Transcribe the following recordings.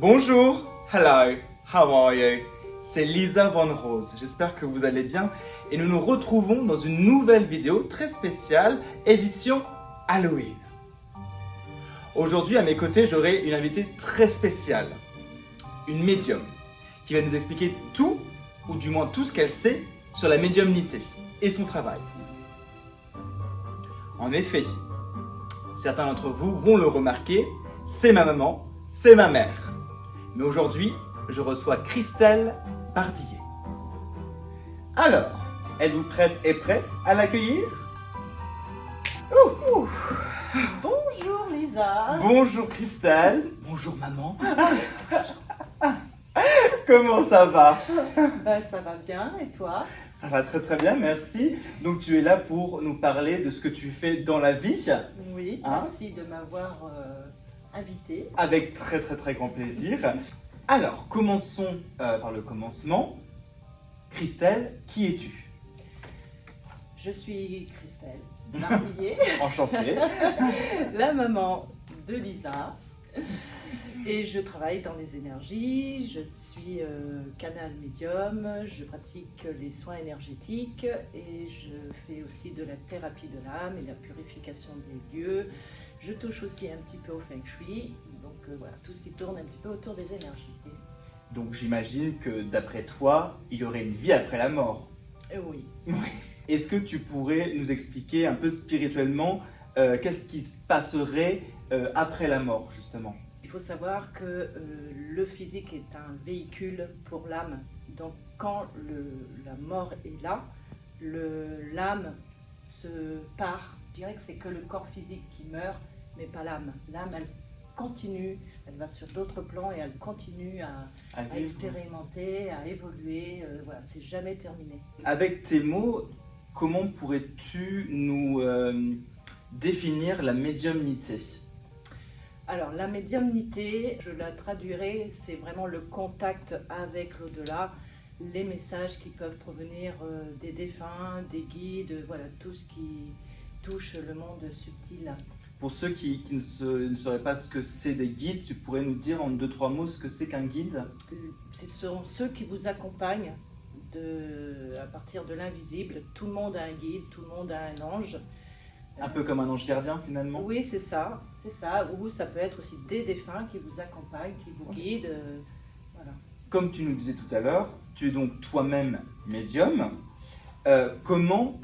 Bonjour, hello, how are you? C'est Lisa Van Rose, j'espère que vous allez bien et nous nous retrouvons dans une nouvelle vidéo très spéciale, édition Halloween. Aujourd'hui à mes côtés j'aurai une invitée très spéciale, une médium, qui va nous expliquer tout, ou du moins tout ce qu'elle sait sur la médiumnité et son travail. En effet, certains d'entre vous vont le remarquer, c'est ma maman, c'est ma mère. Mais aujourd'hui, je reçois Christelle Bardillet. Alors, êtes-vous prête et prêt à l'accueillir? Bonjour Lisa. Bonjour Christelle. Bonjour maman. Comment ça va? Ça va bien et toi? Ça va très très bien, merci. Donc tu es là pour nous parler de ce que tu fais dans la vie. Oui, merci de m'avoir invitée. Avec très très très grand plaisir. Alors, commençons par le commencement. Christelle, qui es-tu? Je suis Christelle Bardillet, Enchantée. la maman de Lisa. Et je travaille dans les énergies, je suis canal médium, je pratique les soins énergétiques et je fais aussi de la thérapie de l'âme et la purification des lieux. Je touche aussi un petit peu au Feng Shui, donc voilà, tout ce qui tourne un petit peu autour des énergies. Donc j'imagine que d'après toi, il y aurait une vie après la mort. Oui. Est-ce que tu pourrais nous expliquer un peu spirituellement qu'est-ce qui se passerait après la mort justement? Il faut savoir que le physique est un véhicule pour l'âme. Donc quand la mort est là, l'âme se part. Je dirais que c'est que le corps physique qui meurt, mais pas l'âme. L'âme, elle continue, elle va sur d'autres plans et elle continue à expérimenter, à évoluer. Voilà, c'est jamais terminé. Avec tes mots, comment pourrais-tu nous définir la médiumnité? Alors, la médiumnité, je la traduirais, c'est vraiment le contact avec l'au-delà, les messages qui peuvent provenir des défunts, des guides, voilà, tout ce qui touche le monde subtil. Pour ceux qui ne sauraient pas ce que c'est des guides, tu pourrais nous dire en 2-3 mots ce que c'est qu'un guide? Ce sont ceux qui vous accompagnent à partir de l'invisible. Tout le monde a un guide, tout le monde a un ange. Un peu comme un ange gardien finalement? Oui, c'est ça. Ou ça peut être aussi des défunts qui vous accompagnent, qui vous guident. Voilà. Comme tu nous disais tout à l'heure, tu es donc toi-même médium. Comment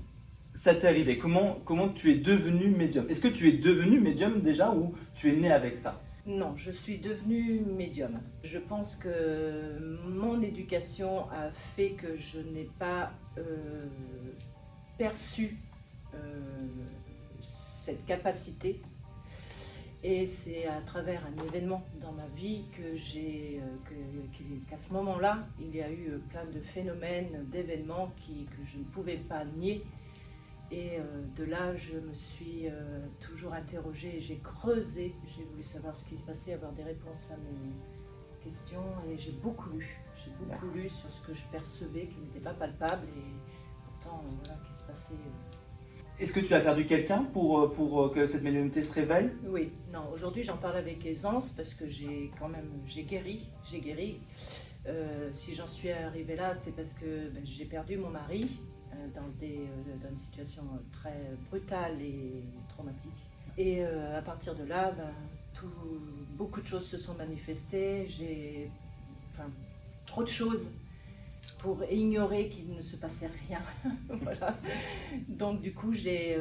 ça t'est arrivé? Comment tu es devenu médium? Est-ce que tu es devenu médium déjà ou tu es né avec ça? Non, je suis devenue médium. Je pense que mon éducation a fait que je n'ai pas perçu cette capacité. Et c'est à travers un événement dans ma vie qu'à ce moment-là, il y a eu plein de phénomènes, d'événements que je ne pouvais pas nier. Et de là, je me suis toujours interrogée, j'ai creusé, j'ai voulu savoir ce qui se passait, avoir des réponses à mes questions. Et j'ai beaucoup lu. J'ai beaucoup lu sur ce que je percevais qui n'était pas palpable et pourtant, voilà, qui se passait. Est-ce que tu as perdu quelqu'un pour que cette médiumnité se réveille? Oui, non, aujourd'hui j'en parle avec aisance parce que j'ai guéri. Si j'en suis arrivée là, c'est parce que j'ai perdu mon mari dans une situation très brutale et traumatique. Et à partir de là, beaucoup de choses se sont manifestées. Trop de choses pour ignorer qu'il ne se passait rien. Voilà. Donc du coup, j'ai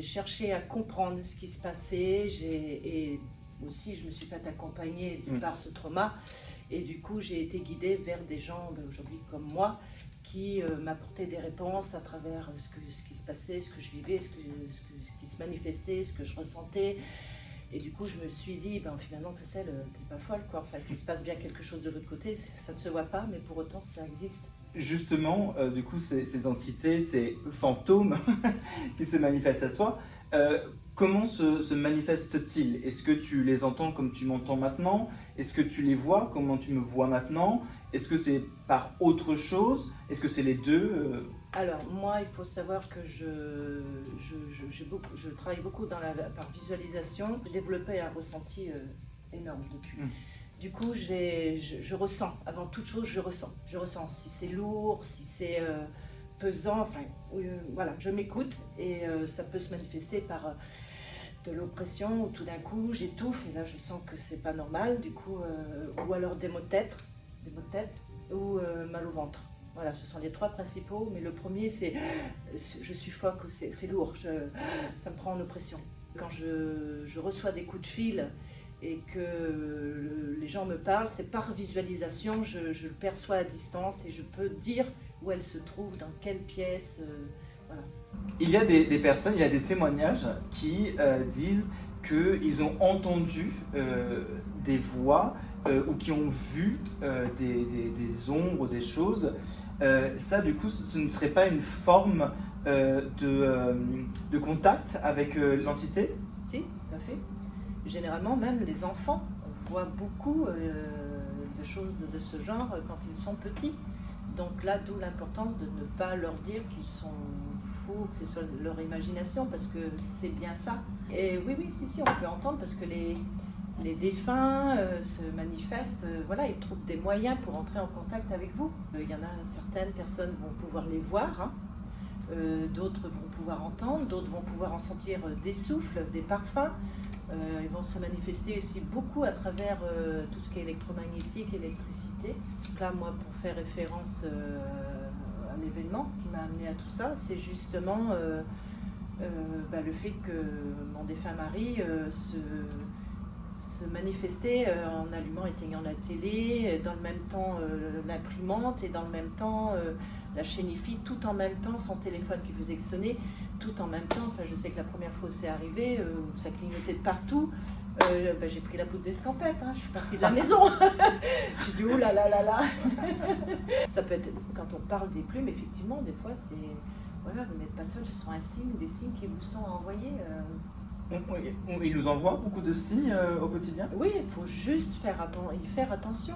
cherché à comprendre ce qui se passait et aussi je me suis fait accompagner par ce trauma et du coup j'ai été guidée vers des gens aujourd'hui comme moi qui m'apportaient des réponses à travers ce qui se passait, ce que je vivais, ce qui se manifestait, ce que je ressentais. Et du coup, je me suis dit, finalement, Christelle, t'es pas folle, quoi. Enfin, il se passe bien quelque chose de l'autre côté, ça ne se voit pas, mais pour autant, ça existe. Justement, du coup, ces entités, ces fantômes qui se manifestent à toi, comment se manifestent-ils? Est-ce que tu les entends comme tu m'entends maintenant? Est-ce que tu les vois comment tu me vois maintenant? Est-ce que c'est par autre chose? Est-ce que c'est les deux? Alors, moi, il faut savoir que je travaille beaucoup par visualisation. J'ai développé un ressenti énorme depuis. Du coup, je ressens, avant toute chose, je ressens. Je ressens si c'est lourd, si c'est pesant, enfin, voilà, je m'écoute et ça peut se manifester par de l'oppression où tout d'un coup j'étouffe et là je sens que c'est pas normal, du coup, ou alors des maux de tête ou mal au ventre. Voilà, ce sont les 3 principaux, mais le premier c'est je suffoque, c'est lourd, ça me prend en oppression. Quand je reçois des coups de fil et que les gens me parlent, c'est par visualisation, je le perçois à distance et je peux dire où elle se trouve, dans quelle pièce, voilà. Il y a des personnes, il y a des témoignages qui disent qu'ils ont entendu des voix ou qui ont vu des ombres, des choses. Ça, du coup, ce ne serait pas une forme de contact avec l'entité? Si, tout à fait. Généralement, même les enfants voient beaucoup de choses de ce genre quand ils sont petits. Donc là, d'où l'importance de ne pas leur dire qu'ils sont fous, que c'est soit leur imagination, parce que c'est bien ça. Et oui, si, on peut entendre, parce que les défunts se manifestent, voilà, ils trouvent des moyens pour entrer en contact avec vous. Il y en a certaines personnes vont pouvoir les voir, hein. D'autres vont pouvoir entendre, d'autres vont pouvoir en sentir des souffles, des parfums. Ils vont se manifester aussi beaucoup à travers tout ce qui est électromagnétique, électricité. Donc là, moi, pour faire référence à l'événement qui m'a amené à tout ça, c'est justement le fait que mon défunt mari se manifestait en allumant et éteignant la télé, dans le même temps l'imprimante et dans le même temps la chaîne IFI, tout en même temps son téléphone qui faisait sonner, tout en même temps. Enfin, je sais que la première fois où c'est arrivé, ça clignotait de partout. J'ai pris la poudre d'escampette, hein, je suis partie de la maison. J'ai dit oh là là là là. Ça peut être, quand on parle des plumes, effectivement, des fois c'est, voilà, vous n'êtes pas seul, ce sont des signes qui vous sont envoyés. Il nous envoie beaucoup de signes au quotidien? Oui, il faut juste y faire attention.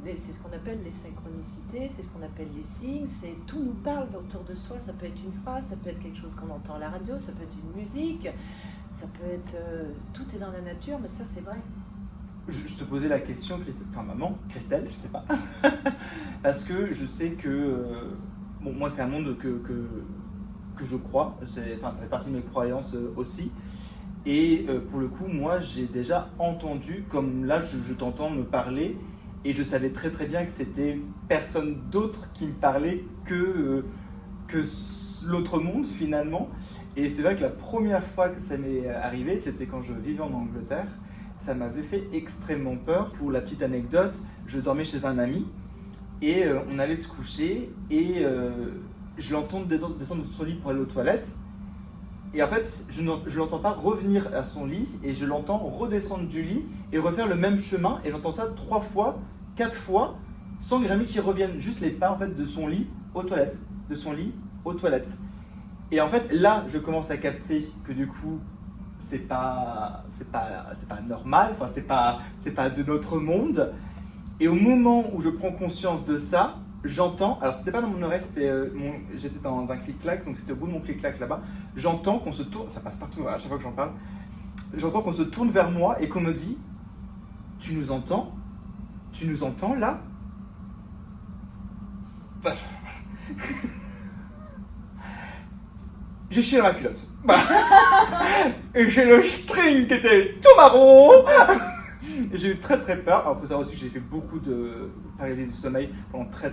C'est ce qu'on appelle les synchronicités, c'est ce qu'on appelle les signes, tout nous parle autour de soi. Ça peut être une phrase, ça peut être quelque chose qu'on entend à la radio, ça peut être une musique, ça peut être... tout est dans la nature, mais ça c'est vrai. Je te posais la question, maman, Christelle, je sais pas, parce que je sais que, moi c'est un monde que je crois, ça fait partie de mes croyances aussi, et pour le coup, moi j'ai déjà entendu, comme là je t'entends me parler, et je savais très très bien que c'était personne d'autre qui me parlait que l'autre monde finalement. Et c'est vrai que la première fois que ça m'est arrivé, c'était quand je vivais en Angleterre. Ça m'avait fait extrêmement peur. Pour la petite anecdote, je dormais chez un ami et on allait se coucher et je l'entends descendre de son lit pour aller aux toilettes. Et en fait, je ne l'entends pas revenir à son lit et je l'entends redescendre du lit et refaire le même chemin. Et j'entends ça 3 fois, 4 fois, sans jamais qu'il revienne. Juste les pas en fait, de son lit aux toilettes. De son lit aux toilettes. Et en fait, là, je commence à capter que du coup, c'est pas normal, enfin, c'est pas de notre monde. Et au moment où je prends conscience de ça, j'entends, alors c'était pas dans mon oreille, j'étais dans un clic-clac, donc c'était au bout de mon clic-clac là-bas, j'entends qu'on se tourne, ça passe partout à chaque fois que j'en parle, j'entends qu'on se tourne vers moi et qu'on me dit « Tu nous entends? Tu nous entends là ?» Bah, j'ai chié la culotte. Et j'ai le string qui était tout marron. J'ai eu très très peur. Alors il faut savoir aussi que j'ai fait beaucoup de paralysie du sommeil pendant très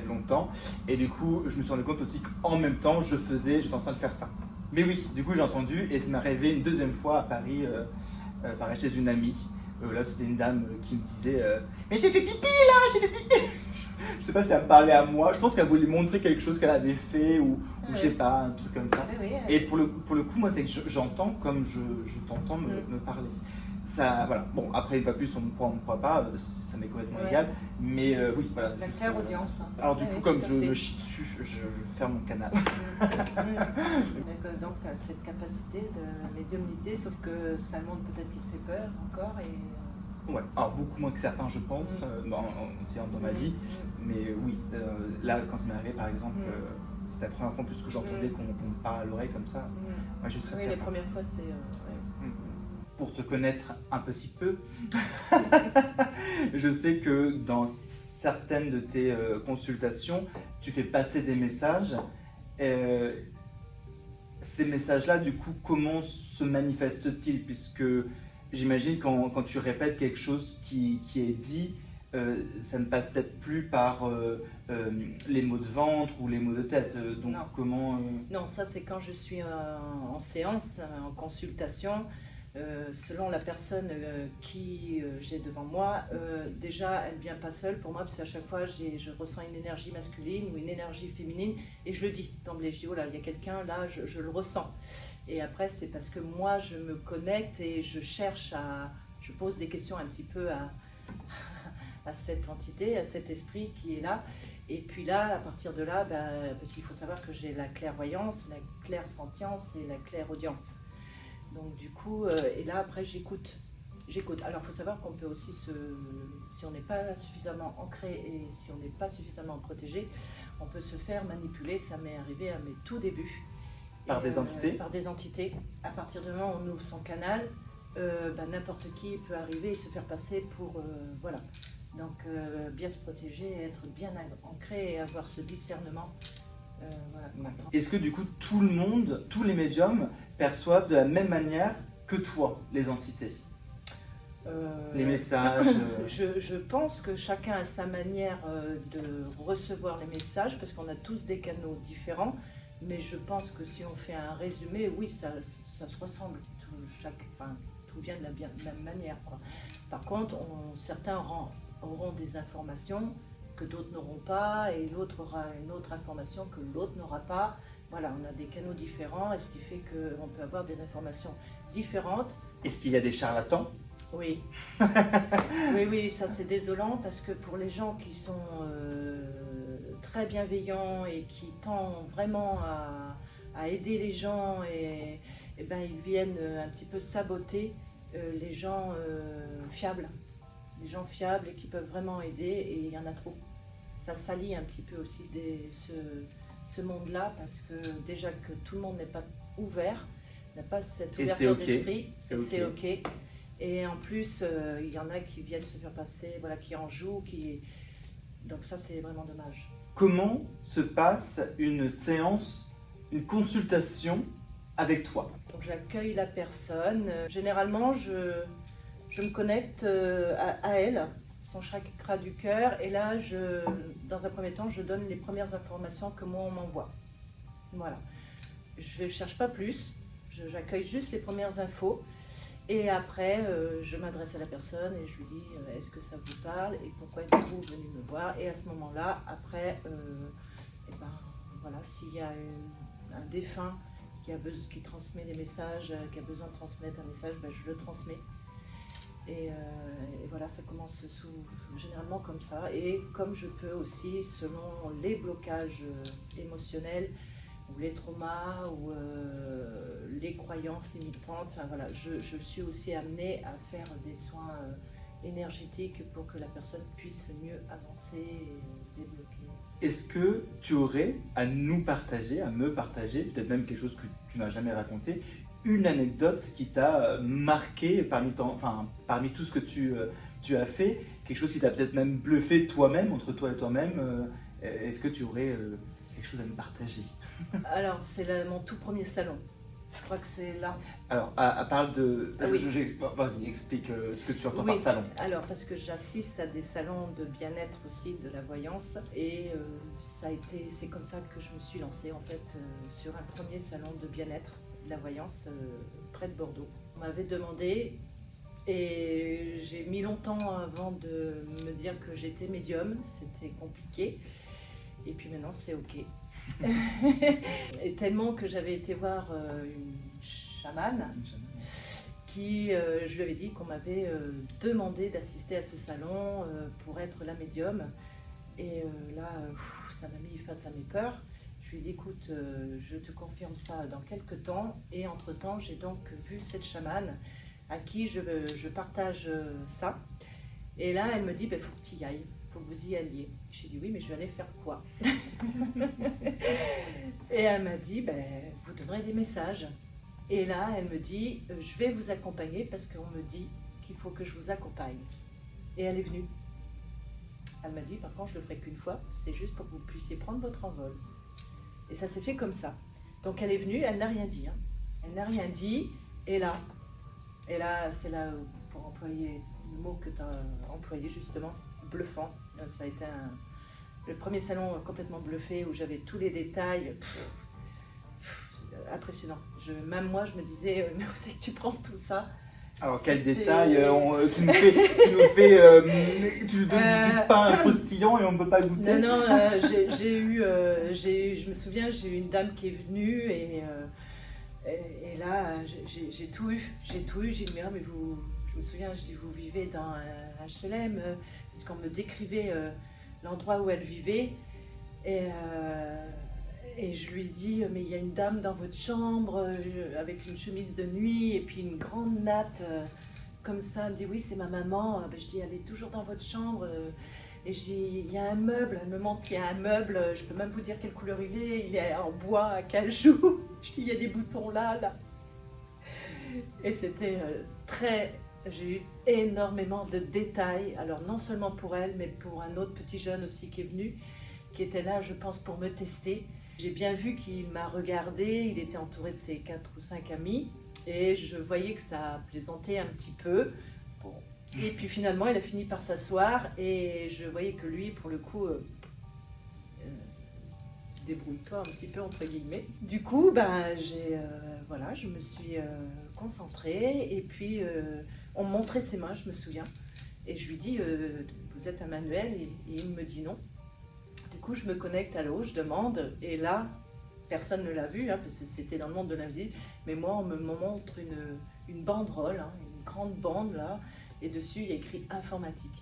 longtemps. Et du coup, je me suis rendu compte aussi qu'en même temps, j'étais en train de faire ça. Mais oui, du coup j'ai entendu et ça m'est arrivé une deuxième fois à Paris, pareil chez une amie. Là c'était une dame qui me disait mais j'ai fait pipi là, j'ai fait pipi. Je sais pas si elle me parlait à moi, je pense qu'elle voulait montrer quelque chose qu'elle avait fait ou je sais pas, un truc comme ça. Et pour le coup, moi c'est que j'entends comme je t'entends me parler. Ça, voilà. Bon, après une fois plus, on ne croit pas, ça m'est complètement égal, mais oui, voilà. La claire audience. Alors du coup, comme je me chie dessus, je ferme mon canal. Donc tu as cette capacité de médiumnité, sauf que c'est un monde peut-être qui te fait peur encore. Ouais, alors beaucoup moins que certains, je pense, dans ma vie. Mais oui, là, quand ça m'est arrivé, par exemple, c'était la première fois en plus que j'entendais qu'on me parle à l'oreille comme ça. Moi, j'ai très oui, les premières fois, c'est... Pour te connaître un petit peu, je sais que dans certaines de tes consultations, tu fais passer des messages. Euh, Ces messages-là, du coup, comment se manifestent-ils? Puisque j'imagine quand tu répètes quelque chose qui est dit, ça ne passe peut-être plus par les mots de ventre ou les mots de tête. Donc Non. comment... Non, ça c'est quand je suis en séance, en consultation. Selon la personne qui j'ai devant moi, déjà elle ne vient pas seule pour moi parce qu'à chaque fois je ressens une énergie masculine ou une énergie féminine et je le dis d'emblée, je dis oh là il y a quelqu'un là, je le ressens. Et après c'est parce que moi je me connecte et je pose des questions un petit peu à cette entité, à cet esprit qui est là. Et puis là, à partir de là, parce qu'il faut savoir que j'ai la clairvoyance, la clairsentience et la clairaudience. Donc du coup, et là après j'écoute. Alors il faut savoir qu'on peut aussi si on n'est pas suffisamment ancré et si on n'est pas suffisamment protégé, on peut se faire manipuler. Ça m'est arrivé à mes tout débuts. Par des entités? Par des entités. À partir du moment où on ouvre son canal, n'importe qui peut arriver et se faire passer pour... voilà. Donc bien se protéger, être bien ancré et avoir ce discernement. Voilà. Est-ce que du coup tout le monde, tous les médiums perçoivent de la même manière que toi, les entités? Les messages je pense que chacun a sa manière de recevoir les messages parce qu'on a tous des canaux différents, mais je pense que si on fait un résumé, oui, ça se ressemble. Tout vient de la même manière, quoi. Par contre, certains auront des informations que d'autres n'auront pas et l'autre aura une autre information que l'autre n'aura pas. Voilà, on a des canaux différents et ce qui fait qu'on peut avoir des informations différentes. Est-ce qu'il y a des charlatans? Oui. Oui, ça c'est désolant parce que pour les gens qui sont très bienveillants et qui tendent vraiment à aider les gens et ils viennent un petit peu saboter les gens fiables. Les gens fiables et qui peuvent vraiment aider et il y en a trop. Ça salit un petit peu aussi ce monde-là parce que déjà que tout le monde n'est pas ouvert, n'a pas cette ouverture d'esprit, c'est ok. Et en plus, il y en a qui viennent se faire passer, voilà, qui en jouent, donc ça c'est vraiment dommage. Comment se passe une séance, une consultation avec toi? Donc j'accueille la personne. Généralement, je me connecte à elle, son chakra du cœur, et là, dans un premier temps, je donne les premières informations que moi on m'envoie. Voilà. Je ne cherche pas plus, j'accueille juste les premières infos, et après, je m'adresse à la personne et je lui dis est-ce que ça vous parle et pourquoi êtes-vous venu me voir? Et à ce moment-là, après, voilà, s'il y a un défunt qui transmet des messages, qui a besoin de transmettre un message, je le transmets. Et voilà, ça commence généralement comme ça. Et comme je peux aussi, selon les blocages émotionnels, ou les traumas, ou les croyances limitantes, enfin voilà, je suis aussi amenée à faire des soins énergétiques pour que la personne puisse mieux avancer et débloquer. Est-ce que tu aurais à nous partager, à me partager, peut-être même quelque chose que tu n'as jamais raconté, une anecdote qui t'a marqué parmi tout ce que tu as fait, quelque chose qui t'a peut-être même bluffé toi-même, entre toi et toi-même, est-ce que tu aurais quelque chose à nous partager? Alors, c'est mon tout premier salon. Je crois que c'est là. Alors, à part de... Ah oui. Vas-y, explique ce que tu entends Oui. par salon. Alors, parce que j'assiste à des salons de bien-être aussi, de la voyance, et c'est comme ça que je me suis lancée en fait sur un premier salon de bien-être, de la voyance, près de Bordeaux. On m'avait demandé, et j'ai mis longtemps avant de me dire que j'étais médium, c'était compliqué, et puis maintenant c'est ok. Et tellement que j'avais été voir une chamane qui, je lui avais dit qu'on m'avait demandé d'assister à ce salon pour être la médium. Et là, ça m'a mis face à mes peurs. Je lui ai dit, écoute, je te confirme ça dans quelques temps. Et entre-temps, j'ai donc vu cette chamane à qui je partage ça. Et là, elle me dit, faut que tu y ailles, faut que vous y alliez. J'ai dit, oui, mais je vais aller faire quoi? Et elle m'a dit, vous donnerez des messages. Et là, elle me dit, je vais vous accompagner parce qu'on me dit qu'il faut que je vous accompagne. Et elle est venue. Elle m'a dit, par contre, je le ferai qu'une fois, c'est juste pour que vous puissiez prendre votre envol. Et ça s'est fait comme ça. Donc elle est venue, elle n'a rien dit. Hein. Elle n'a rien dit, et là, c'est là, pour employer le mot que tu as employé justement, bluffant. Ça a été le premier salon complètement bluffé, où j'avais tous les détails. Impressionnant. Même moi, je me disais, mais où c'est que tu prends tout ça? Alors, quel détail, tu nous donnes du pain croustillant et on ne peut pas goûter. Non, je me souviens, j'ai eu une dame qui est venue et là, j'ai tout eu. J'ai dit, mais vous, je me souviens, je dis, vous vivez dans un HLM, parce qu'on me décrivait l'endroit où elle vivait. Et je lui dis, mais il y a une dame dans votre chambre avec une chemise de nuit et puis une grande natte comme ça. Elle me dit, oui, c'est ma maman. Je dis, elle est toujours dans votre chambre. Et je dis, il y a un meuble. Elle me montre qu'il y a un meuble. Je peux même vous dire quelle couleur il est en bois, à cajou. Je dis, il y a des boutons là. Et c'était j'ai eu énormément de détails. Alors, non seulement pour elle, mais pour un autre petit jeune aussi qui est venu, qui était là, je pense, pour me tester. J'ai bien vu qu'il m'a regardé, il était entouré de ses 4 ou 5 amis et je voyais que ça plaisantait un petit peu. Bon. Et puis finalement, il a fini par s'asseoir et je voyais que lui, pour le coup, débrouille-toi un petit peu entre guillemets. Du coup, je me suis concentrée et puis on me montrait ses mains, je me souviens. Et je lui dis, vous êtes un manuel? Et il me dit non. Du coup, je me connecte à l'eau, je demande, et là, personne ne l'a vu, hein, parce que c'était dans le monde de l'invisible, mais moi, on me montre une banderole, hein, une grande bande, là, et dessus, il y a écrit informatique.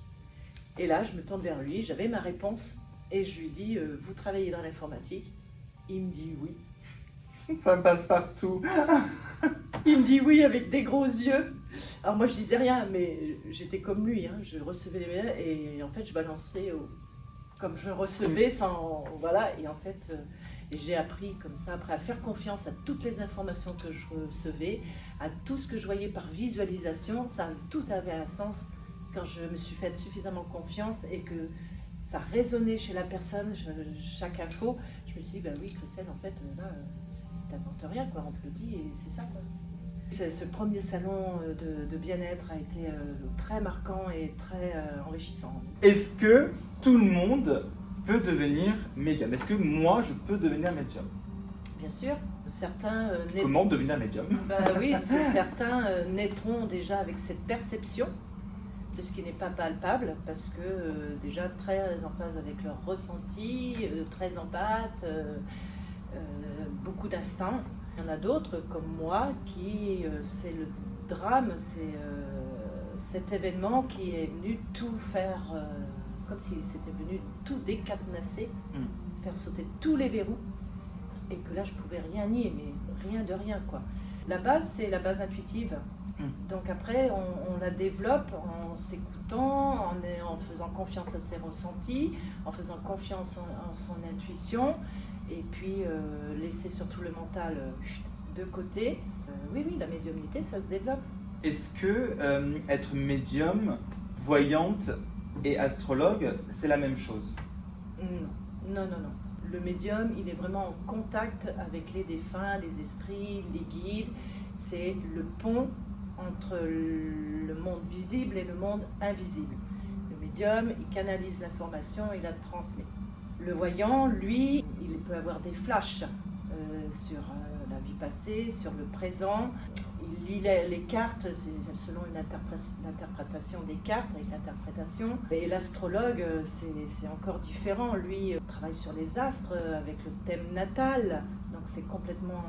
Et là, je me tourne vers lui, j'avais ma réponse, et je lui dis, vous travaillez dans l'informatique? Il me dit oui. Ça me passe partout. Il me dit oui avec des gros yeux. Alors moi, je disais rien, mais j'étais comme lui, hein, je recevais les mails, et en fait, je balançais comme je recevais sans... Voilà, et en fait, j'ai appris comme ça, après, à faire confiance à toutes les informations que je recevais, à tout ce que je voyais par visualisation. Tout avait un sens quand je me suis faite suffisamment confiance et que ça résonnait chez la personne, chaque info. Je me suis dit, bah oui, Christelle, en fait, là, t'inventes rien, quoi, on te le dit, et c'est ça, quoi. Ce premier salon de bien-être a été très marquant et très enrichissant. Est-ce que tout le monde peut devenir médium? Est-ce que moi, je peux devenir médium? Bien sûr, certains... Comment devenir médium? Oui, certains naîtront déjà avec cette perception de ce qui n'est pas palpable, parce que déjà très en phase avec leur ressenti, très empathes, beaucoup d'instinct. Il y en a d'autres, comme moi, qui, c'est le drame, c'est cet événement qui est venu tout faire, comme si c'était venu tout décadenasser, faire sauter tous les verrous, et que là, je pouvais rien nier, mais rien de rien, quoi. La base, c'est la base intuitive. Donc après, on la développe en s'écoutant, en faisant confiance à ses ressentis, en faisant confiance en son intuition, et puis laisser surtout le mental de côté. Oui, la médiumnité, ça se développe. Est-ce que être médium, voyante et astrologue, c'est la même chose? Non. Le médium, il est vraiment en contact avec les défunts, les esprits, les guides. C'est le pont entre le monde visible et le monde invisible. Le médium, il canalise l'information, il la transmet. Le voyant, lui, il peut avoir des flashs sur la vie passée, sur le présent. Il lit les cartes, c'est selon l'interprétation des cartes, avec l'interprétation. Et l'astrologue, c'est encore différent. Lui, travaille sur les astres avec le thème natal. Donc c'est complètement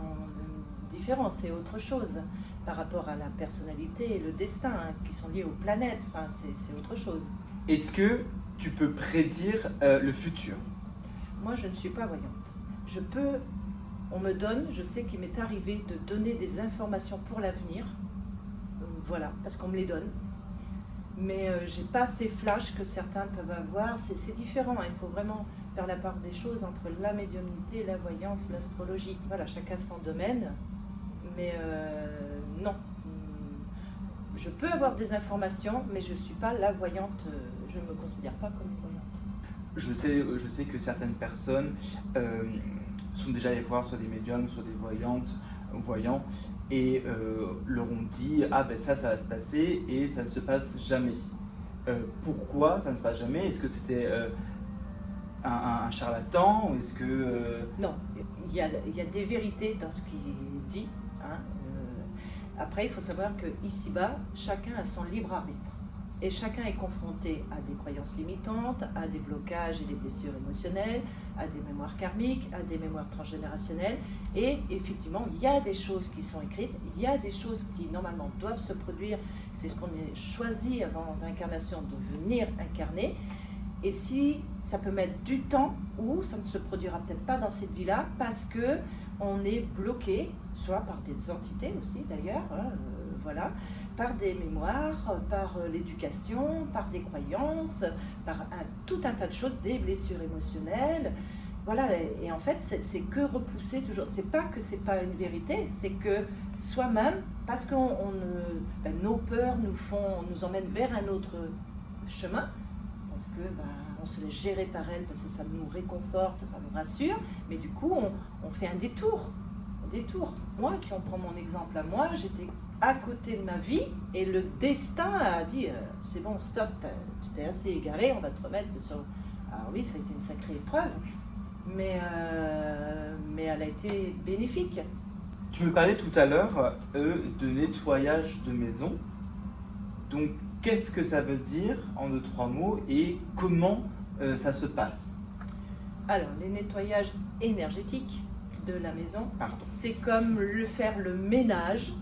différent, c'est autre chose par rapport à la personnalité et le destin, hein, qui sont liés aux planètes. Enfin, c'est autre chose. Est-ce que tu peux prédire le futur? Moi, je ne suis pas voyante. On me donne, je sais qu'il m'est arrivé de donner des informations pour l'avenir, voilà, parce qu'on me les donne. Mais j'ai pas ces flashs que certains peuvent avoir, c'est différent, hein. Il faut vraiment faire la part des choses entre la médiumnité, la voyance, l'astrologie. Voilà, chacun son domaine, mais non. Je peux avoir des informations, mais je ne suis pas la voyante, je je ne me considère pas comme une voyante. Je sais que certaines personnes sont déjà allées voir soit des médiums, soit des voyants, et leur ont dit « Ah ben ça va se passer » et ça ne se passe jamais. Pourquoi ça ne se passe jamais? Est-ce que c'était un charlatan ou est-ce que... Non, il y a des vérités dans ce qu'il dit. Hein. Après, il faut savoir qu'ici-bas, chacun a son libre arbitre. Et chacun est confronté à des croyances limitantes, à des blocages et des blessures émotionnelles, à des mémoires karmiques, à des mémoires transgénérationnelles. Et effectivement, il y a des choses qui sont écrites, il y a des choses qui normalement doivent se produire. C'est ce qu'on a choisi avant l'incarnation de venir incarner. Et si ça peut mettre du temps, ou ça ne se produira peut-être pas dans cette vie-là, parce qu'on est bloqué, soit par des entités aussi d'ailleurs, voilà, par des mémoires, par l'éducation, par des croyances, par tout un tas de choses, des blessures émotionnelles. Voilà, et en fait, c'est que repousser toujours. C'est pas que c'est pas une vérité, c'est que soi-même, parce que nos peurs nous emmènent vers un autre chemin, parce que on se laisse gérer par elles, parce que ça nous réconforte, ça nous rassure, mais du coup, on fait un détour. Moi, si on prend mon exemple à moi, j'étais à côté de ma vie et le destin a dit c'est bon, stop, tu t'es assez égaré, on va te remettre sur... Alors oui, ça a été une sacrée épreuve, mais elle a été bénéfique. Tu me parlais tout à l'heure de nettoyage de maison. Donc, qu'est-ce que ça veut dire en 2-3 mots et comment ça se passe? Alors, les nettoyages énergétiques de la maison, Pardon. c'est comme faire le ménage,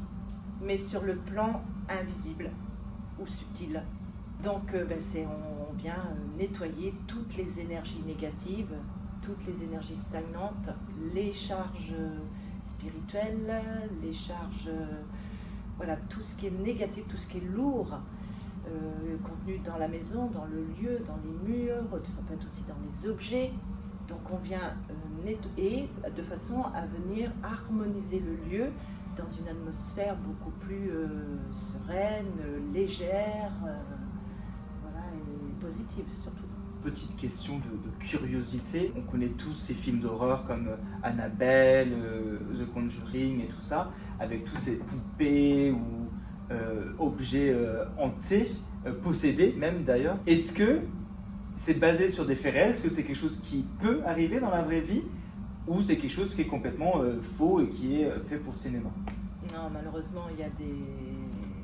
mais sur le plan invisible ou subtil. Donc, on vient nettoyer toutes les énergies négatives, toutes les énergies stagnantes, les charges spirituelles, les charges, voilà, tout ce qui est négatif, tout ce qui est lourd, contenu dans la maison, dans le lieu, dans les murs, ça peut être aussi dans les objets. Donc on vient nettoyer de façon à venir harmoniser le lieu dans une atmosphère beaucoup plus sereine, légère, voilà, et positive surtout. Petite question de curiosité. On connaît tous ces films d'horreur comme Annabelle, The Conjuring et tout ça, avec tous ces poupées ou objets hantés, possédés même d'ailleurs. Est-ce que c'est basé sur des faits réels? Est-ce que c'est quelque chose qui peut arriver dans la vraie vie? Ou c'est quelque chose qui est complètement faux et qui est fait pour le cinéma? Non, malheureusement, il y a des...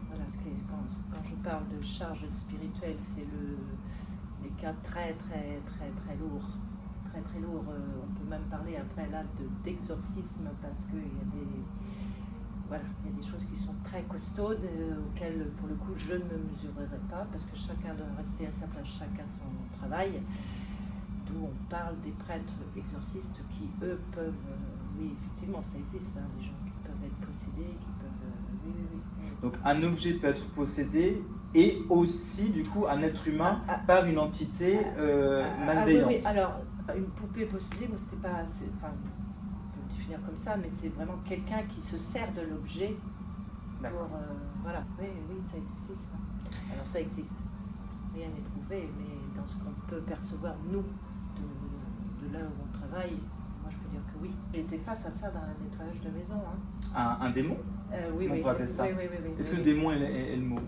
Voilà, quand je parle de charge spirituelle, c'est les cas très lourds. Très lourds. On peut même parler après là d'exorcisme parce qu'il y a des... Voilà, il y a des choses qui sont très costaudes auxquelles, pour le coup, je ne me mesurerai pas parce que chacun doit rester à sa place, chacun son travail. D'où on parle des prêtres exorcistes qui, eux, peuvent... oui, effectivement, ça existe, hein, des gens qui peuvent être possédés, qui peuvent... oui. Donc, un objet peut être possédé et aussi, du coup, un être humain par une entité malveillante. Oui. Alors, une poupée possédée, moi, c'est pas... comme ça, mais c'est vraiment quelqu'un qui se sert de l'objet pour... voilà, oui, ça existe. Alors ça existe. Rien n'est prouvé, mais dans ce qu'on peut percevoir, nous, de là où on travaille, moi je peux dire que oui. J'ai été face à ça dans un nettoyage de maison. Hein. Un démon? Oui, on peut appeler ça. Oui. Est-ce que le démon est le mot?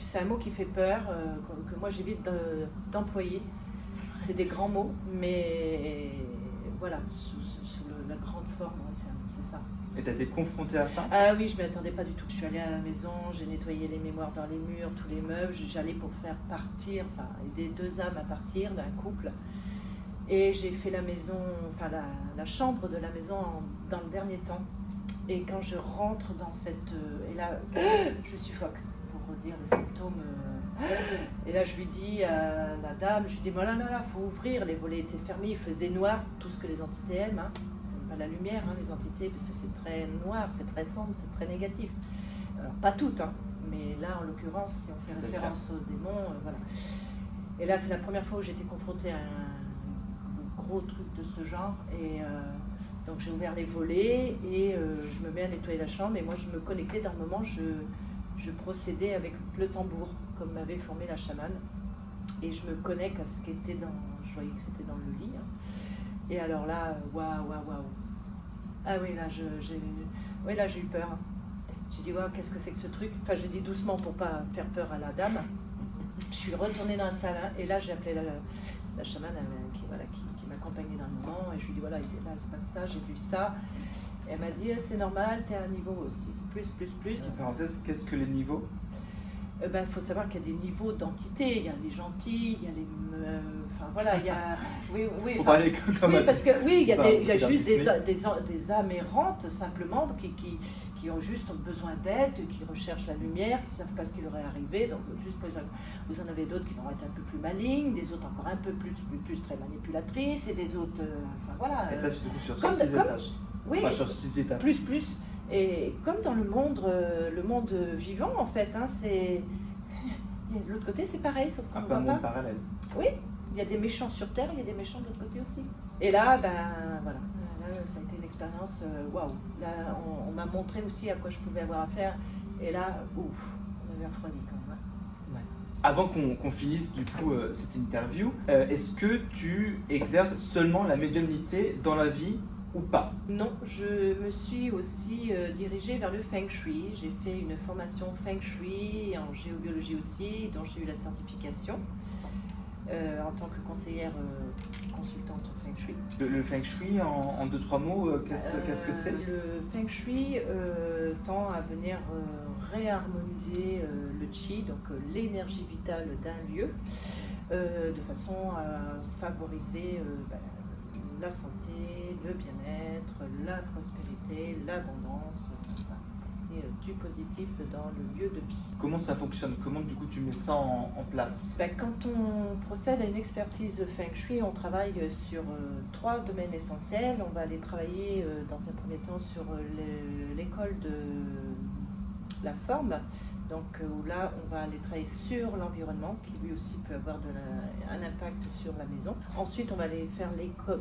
C'est un mot qui fait peur, que moi j'évite d'employer. C'est des grands mots, mais voilà, la grande forme, c'est ça. Et tu as été confrontée à ça? Ah oui, je ne m'y attendais pas du tout. Je suis allée à la maison, j'ai nettoyé les mémoires dans les murs, tous les meubles. J'allais pour faire partir, aider 2 âmes à partir d'un couple. Et j'ai fait la maison, la chambre de la maison dans le dernier temps. Et quand je rentre dans cette... et là, je suffoque, pour dire les symptômes. Et là, je lui dis à la dame, je lui dis, voilà, là, faut ouvrir. Les volets étaient fermés, il faisait noir, tout ce que les entités aiment. Hein. Pas la lumière, hein, les entités, parce que c'est très noir, c'est très sombre, c'est très négatif. Alors, pas toutes, hein, mais là, en l'occurrence, si on fait référence aux démons, voilà. Et là, c'est la première fois où j'ai été confrontée à un gros truc de ce genre. Et donc, j'ai ouvert les volets et je me mets à nettoyer la chambre. Et moi, je me connectais d'un moment, je procédais avec le tambour, comme m'avait formé la chamane. Et je me connecte à ce qui était dans... Je voyais que c'était dans le lit. Hein. Et alors là, waouh. Ah oui, là, j'ai eu peur. Hein. J'ai dit, waouh, qu'est-ce que c'est que ce truc? Enfin, j'ai dit doucement pour pas faire peur à la dame. Je suis retournée dans la salle, hein, et là, j'ai appelé la chamane qui m'accompagnait dans le moment. Et je lui ai dit, voilà, là, il se passe ça, j'ai vu ça. Et elle m'a dit, c'est normal, t'es à un niveau 6, plus. Petite parenthèse, qu'est-ce que les niveaux? Faut savoir qu'il y a des niveaux d'entités. Il y a les gentils, il y a les... Enfin voilà, il y a... Oui, Pour parler comme oui, parce que oui, il y a juste d'artisme. des âmes errantes, simplement, qui ont juste besoin d'aide, qui recherchent la lumière, qui ne savent pas ce qui leur est arrivé. Donc, juste pour vous en avez d'autres qui vont être un peu plus malignes, des autres encore un peu plus très manipulatrices, et des autres... enfin voilà. Et ça, c'est du coup sur Comme- 6 étages. Oui, Enfin, sur 6 étages. plus. Et comme dans le monde vivant, en fait, hein, c'est... De l'autre côté, c'est pareil, sauf qu'on Un ne peu un voit monde pas. parallèle. Oui, il y a des méchants sur Terre, il y a des méchants de l'autre côté aussi. Et là, voilà. Là, ça a été une expérience, waouh. Là, on m'a montré aussi à quoi je pouvais avoir affaire. Et là, ouf, on avait refroidi quand même. Hein. Avant qu'on finisse du coup cette interview, est-ce que tu exerces seulement la médiumnité dans la vie ou pas? Non, je me suis aussi dirigée vers le Feng Shui. J'ai fait une formation Feng Shui en géobiologie aussi, dont j'ai eu la certification en tant que conseillère consultante en Feng Shui. Le Feng Shui, en 2-3 mots, qu'est-ce que c'est? Le Feng Shui tend à venir réharmoniser le Qi, donc l'énergie vitale d'un lieu, de façon à favoriser la santé, le bien-être, la prospérité, l'abondance, et du positif dans le lieu de vie. Comment ça fonctionne? Comment du coup tu mets ça en place? Quand on procède à une expertise Feng Shui, on travaille sur 3 domaines essentiels. On va aller travailler dans un premier temps sur l'école de la forme. Donc où là, on va aller travailler sur l'environnement, qui lui aussi peut avoir un impact sur la maison. Ensuite, on va aller faire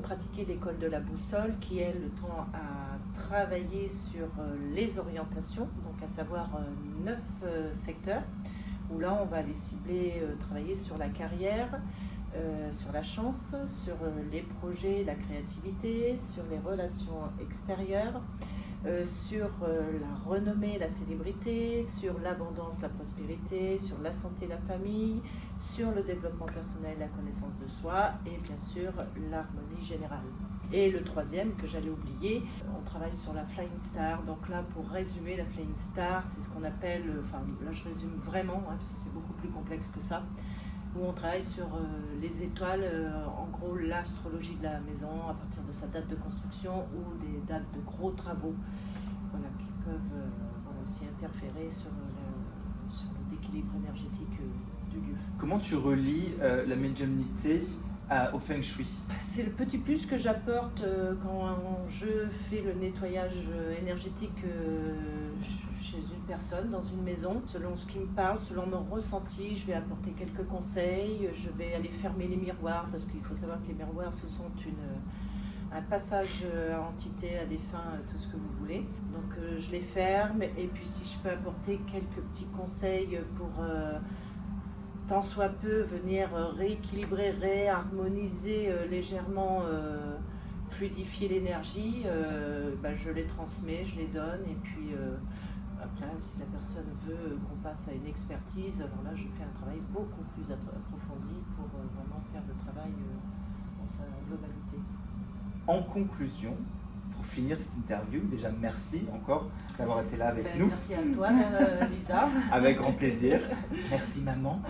pratiquer l'école de la boussole, qui elle tend à travailler sur les orientations, donc à savoir 9 secteurs, où là, on va aller cibler, travailler sur la carrière, sur la chance, sur les projets, la créativité, sur les relations extérieures, sur la renommée, la célébrité, sur l'abondance, la prospérité, sur la santé, la famille, sur le développement personnel, la connaissance de soi et bien sûr l'harmonie générale. Et le troisième que j'allais oublier, on travaille sur la Flying Star. Donc là, pour résumer, la Flying Star, c'est ce qu'on appelle, enfin là je résume vraiment, hein, parce que c'est beaucoup plus complexe que ça, où on travaille sur les étoiles, en gros l'astrologie de la maison à partir de sa date de construction ou des dates de gros travaux, voilà, qui peuvent aussi interférer sur le déséquilibre énergétique du lieu. Comment tu relis la médiumnité au Feng Shui? C'est le petit plus que j'apporte quand je fais le nettoyage énergétique chez une personne, dans une maison. Selon ce qui me parle, selon mon ressenti, je vais apporter quelques conseils. Je vais aller fermer les miroirs, parce qu'il faut savoir que les miroirs, ce sont un passage à entité, à des fins, tout ce que vous voulez. Donc je les ferme, et puis si je peux apporter quelques petits conseils pour tant soit peu venir rééquilibrer, réharmoniser légèrement, fluidifier l'énergie, je les transmets, je les donne, et puis après, si la personne veut qu'on passe à une expertise, alors là je fais un travail beaucoup plus approfondi pour vraiment faire le travail dans sa globalité. En conclusion, pour finir cette interview, déjà merci encore d'avoir été là avec nous. Merci à toi, Lisa. Avec grand plaisir. Merci maman.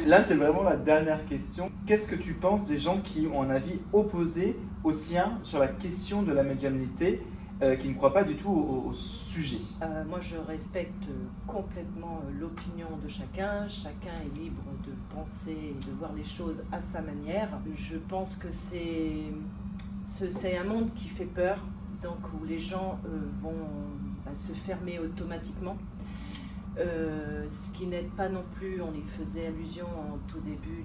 Là, c'est vraiment la dernière question. Qu'est-ce que tu penses des gens qui ont un avis opposé au tien sur la question de la médiumnité, qui ne croient pas du tout au sujet? Moi, je respecte complètement l'opinion de chacun. Chacun est libre de penser et de voir les choses à sa manière. Je pense que c'est un monde qui fait peur, donc où les gens vont se fermer automatiquement. Ce qui n'aide pas non plus, on y faisait allusion en tout début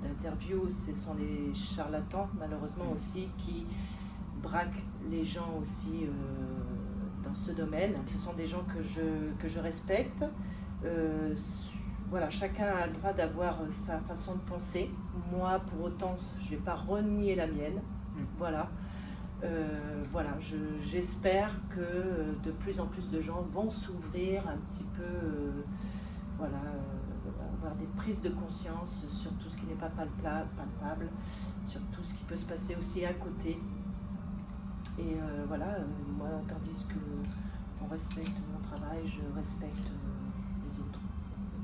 d'interview, ce sont les charlatans, malheureusement aussi, qui braquent les gens aussi dans ce domaine. Ce sont des gens que je respecte. voilà, chacun a le droit d'avoir sa façon de penser. Moi, pour autant, je ne vais pas renier la mienne. Voilà. Voilà, j'espère que de plus en plus de gens vont s'ouvrir un petit peu, voilà, avoir des prises de conscience sur tout ce qui n'est pas palpable, sur tout ce qui peut se passer aussi à côté. Et voilà, moi, tandis que on respecte mon travail, je respecte les autres.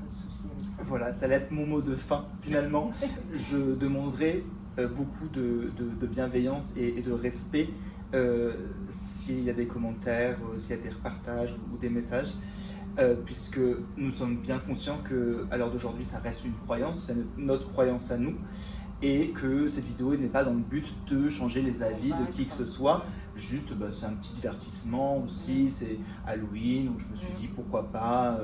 Pas de souci avec ça. Voilà, ça va être mon mot de fin finalement. Je demanderai beaucoup de bienveillance et de respect s'il y a des commentaires, s'il y a des repartages ou des messages, puisque nous sommes bien conscients qu'à l'heure d'aujourd'hui ça reste une croyance, c'est notre croyance à nous, et que cette vidéo n'est pas dans le but de changer les avis de qui que ce soit. Juste, c'est un petit divertissement aussi, c'est Halloween, donc je me suis dit pourquoi pas,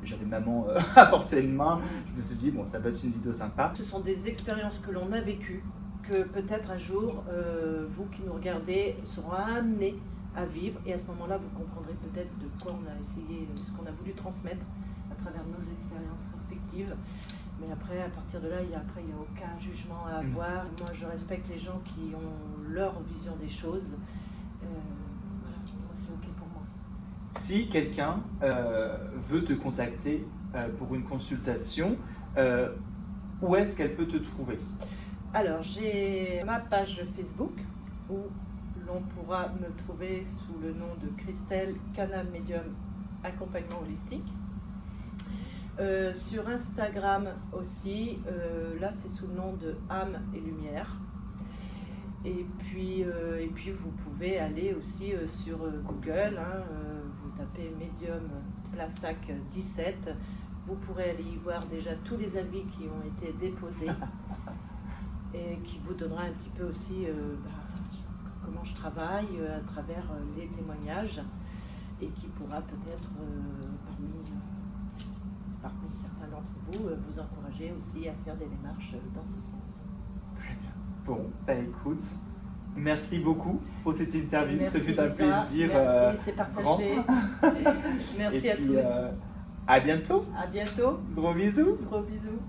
j'avais maman à portée de main, je me suis dit bon, ça peut être une vidéo sympa. Ce sont des expériences que l'on a vécues, que peut-être un jour, vous qui nous regardez, seront amenés à vivre, et à ce moment-là, vous comprendrez peut-être de quoi on a essayé, ce qu'on a voulu transmettre à travers nos expériences respectives. Mais après, à partir de là, il n'y a aucun jugement à avoir. Moi, je respecte les gens qui ont leur vision des choses. Voilà, moi, c'est OK pour moi. Si quelqu'un veut te contacter pour une consultation, où est-ce qu'elle peut te trouver? Alors, j'ai ma page Facebook où l'on pourra me trouver sous le nom de Christelle, Canal Médium Accompagnement Holistique. Sur Instagram aussi, là c'est sous le nom de Âme et Lumière. Et puis vous pouvez aller aussi sur Google, vous tapez Médium Plassac 17, vous pourrez aller y voir déjà tous les avis qui ont été déposés et qui vous donnera un petit peu aussi comment je travaille à travers les témoignages, et qui pourra peut-être parmi certains d'entre vous vous encourager aussi à faire des démarches dans ce sens. Très bien. Bon, écoute, merci beaucoup pour cette interview. Merci, ce fut un plaisir. Merci, c'est partagé. Merci et à puis, tous. À bientôt. À bientôt. Gros bisous. Gros bisous.